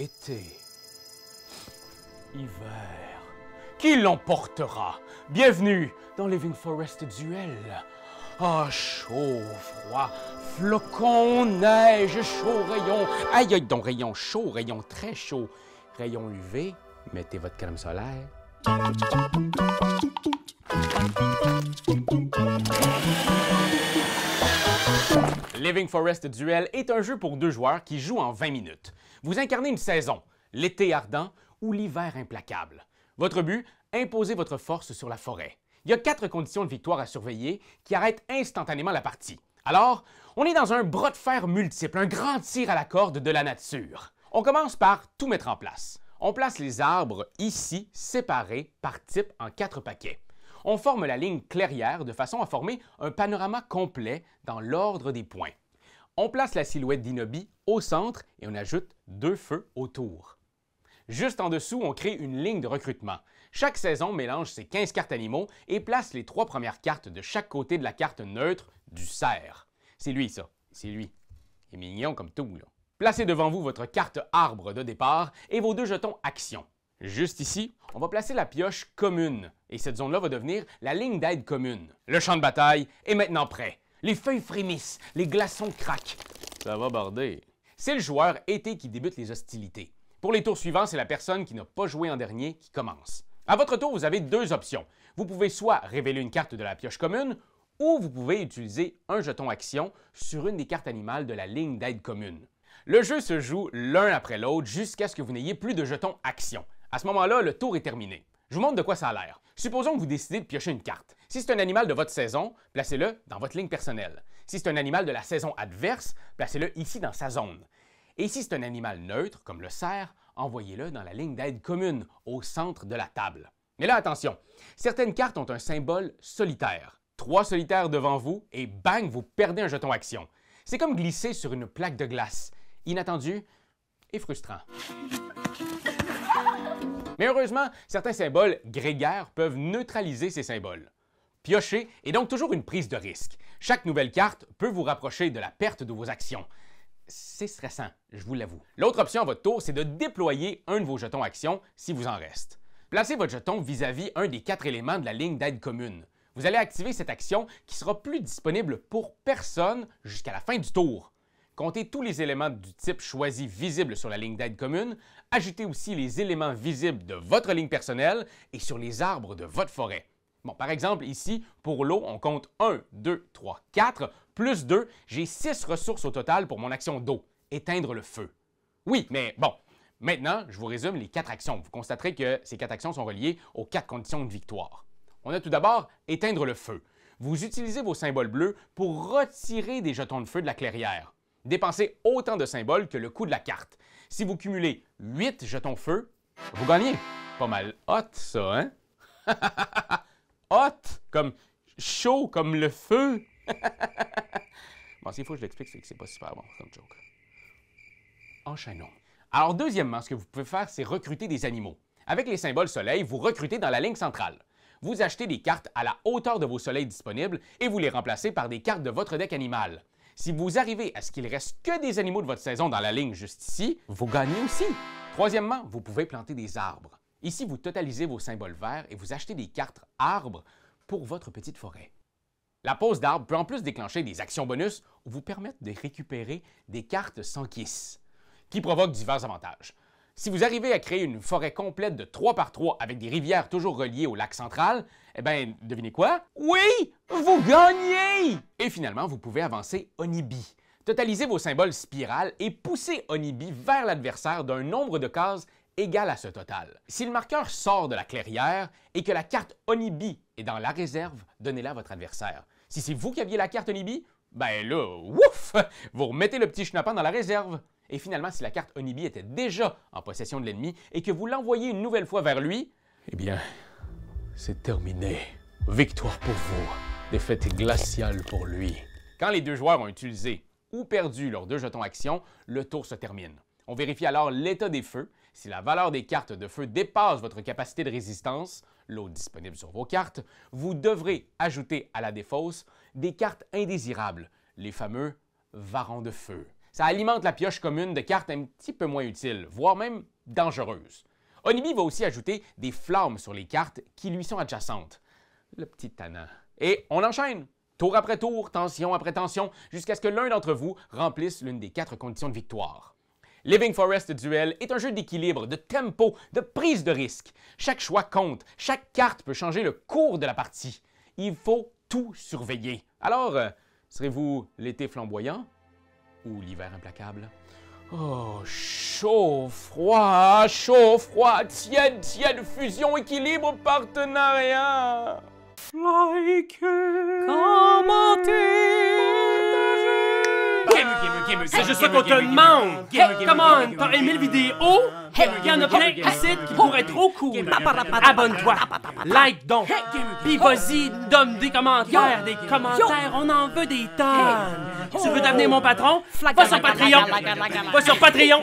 été, hiver. Qui l'emportera? Bienvenue dans Living Forest Duel. Ah, chaud, froid, flocons, neige, chaud, rayon. Aïe, aïe, donc rayon chaud, rayon très chaud. Rayon UV, mettez votre crème solaire. Living Forest Duel est un jeu pour 2 joueurs qui jouent en 20 minutes. Vous incarnez une saison, l'été ardent ou l'hiver implacable. Votre but, imposer votre force sur la forêt. Il y a 4 conditions de victoire à surveiller qui arrêtent instantanément la partie. Alors, on est dans un bras de fer multiple, un grand tir à la corde de la nature. On commence par tout mettre en place. On place les arbres ici, séparés par type en 4 paquets. On forme la ligne clairière de façon à former un panorama complet dans l'ordre des points. On place la silhouette d'Inobi au centre et on ajoute 2 feux autour. Juste en dessous, on crée une ligne de recrutement. Chaque saison mélange ses 15 cartes animaux et place les 3 premières cartes de chaque côté de la carte neutre du cerf. C'est lui, ça. C'est lui. Il est mignon comme tout, là. Placez devant vous votre carte arbre de départ et vos 2 jetons action. Juste ici, on va placer la pioche commune et cette zone-là va devenir la ligne d'aide commune. Le champ de bataille est maintenant prêt. Les feuilles frémissent, les glaçons craquent. Ça va border. C'est le joueur été qui débute les hostilités. Pour les tours suivants, c'est la personne qui n'a pas joué en dernier qui commence. À votre tour, vous avez 2 options. Vous pouvez soit révéler une carte de la pioche commune ou vous pouvez utiliser un jeton action sur une des cartes animales de la ligne d'aide commune. Le jeu se joue l'un après l'autre jusqu'à ce que vous n'ayez plus de jetons action. À ce moment-là, le tour est terminé. Je vous montre de quoi ça a l'air. Supposons que vous décidez de piocher une carte. Si c'est un animal de votre saison, placez-le dans votre ligne personnelle. Si c'est un animal de la saison adverse, placez-le ici dans sa zone. Et si c'est un animal neutre, comme le cerf, envoyez-le dans la ligne d'aide commune, au centre de la table. Mais là, attention, certaines cartes ont un symbole solitaire. 3 solitaires devant vous et bang, vous perdez un jeton action. C'est comme glisser sur une plaque de glace. Inattendu et frustrant. Mais heureusement, certains symboles grégaires peuvent neutraliser ces symboles. Piocher est donc toujours une prise de risque. Chaque nouvelle carte peut vous rapprocher de la perte de vos actions. C'est stressant, je vous l'avoue. L'autre option à votre tour, c'est de déployer un de vos jetons actions si vous en reste. Placez votre jeton vis-à-vis un des 4 éléments de la ligne d'aide commune. Vous allez activer cette action qui sera plus disponible pour personne jusqu'à la fin du tour. Comptez tous les éléments du type choisi visibles sur la ligne d'aide commune. Ajoutez aussi les éléments visibles de votre ligne personnelle et sur les arbres de votre forêt. Bon, par exemple, ici, pour l'eau, on compte 1, 2, 3, 4, plus 2, j'ai 6 ressources au total pour mon action d'eau, éteindre le feu. Oui, mais bon, maintenant, je vous résume les 4 actions. Vous constaterez que ces 4 actions sont reliées aux 4 conditions de victoire. On a tout d'abord éteindre le feu. Vous utilisez vos symboles bleus pour retirer des jetons de feu de la clairière. Dépensez autant de symboles que le coût de la carte. Si vous cumulez 8 jetons feu, vous gagnez. Pas mal hot, ça, hein? Hot, comme chaud, comme le feu. Bon, s'il faut que je l'explique, c'est que c'est pas super bon comme joke. Enchaînons. Alors, deuxièmement, ce que vous pouvez faire, c'est recruter des animaux. Avec les symboles soleil, vous recrutez dans la ligne centrale. Vous achetez des cartes à la hauteur de vos soleils disponibles et vous les remplacez par des cartes de votre deck animal. Si vous arrivez à ce qu'il reste que des animaux de votre saison dans la ligne juste ici, vous gagnez aussi. Troisièmement, vous pouvez planter des arbres. Ici, vous totalisez vos symboles verts et vous achetez des cartes arbres pour votre petite forêt. La pose d'arbre peut en plus déclencher des actions bonus ou vous permettre de récupérer des cartes sans kiss, qui provoquent divers avantages. Si vous arrivez à créer une forêt complète de 3 par 3 avec des rivières toujours reliées au lac central, eh bien, devinez quoi? Oui! Vous gagnez! Et finalement, vous pouvez avancer Onibi. Totalisez vos symboles spirales et poussez Onibi vers l'adversaire d'un nombre de cases égal à ce total. Si le marqueur sort de la clairière et que la carte Onibi est dans la réserve, donnez-la à votre adversaire. Si c'est vous qui aviez la carte Onibi, ben là, ouf! Vous remettez le petit schnappant dans la réserve. Et finalement, si la carte Onibi était déjà en possession de l'ennemi et que vous l'envoyez une nouvelle fois vers lui, eh bien, c'est terminé. Victoire pour vous. Défaite glaciale pour lui. Quand les 2 joueurs ont utilisé ou perdu leurs 2 jetons action, le tour se termine. On vérifie alors l'état des feux. Si la valeur des cartes de feu dépasse votre capacité de résistance, l'eau disponible sur vos cartes, vous devrez ajouter à la défausse des cartes indésirables, les fameux varans de feu. Ça alimente la pioche commune de cartes un petit peu moins utiles, voire même dangereuses. Onibi va aussi ajouter des flammes sur les cartes qui lui sont adjacentes. Le petit tannant. Et on enchaîne. Tour après tour, tension après tension, jusqu'à ce que l'un d'entre vous remplisse l'une des 4 conditions de victoire. Living Forest Duel est un jeu d'équilibre, de tempo, de prise de risque. Chaque choix compte, chaque carte peut changer le cours de la partie. Il faut tout surveiller. Alors, serez-vous l'été flamboyant ou l'hiver implacable? Oh, chaud, froid, tiède, fusion, équilibre, partenariat. Like, C'est juste ça qu'on te demande! Hey, come on! T'as aimé le vidéo? Hey, y'en a plein ici qui pourraient être trop cool! Abonne-toi! Like donc! Pis vas-y, donne des commentaires! Des commentaires, on en veut des tonnes! Tu veux devenir mon patron? Va sur Patreon! Va sur Patreon!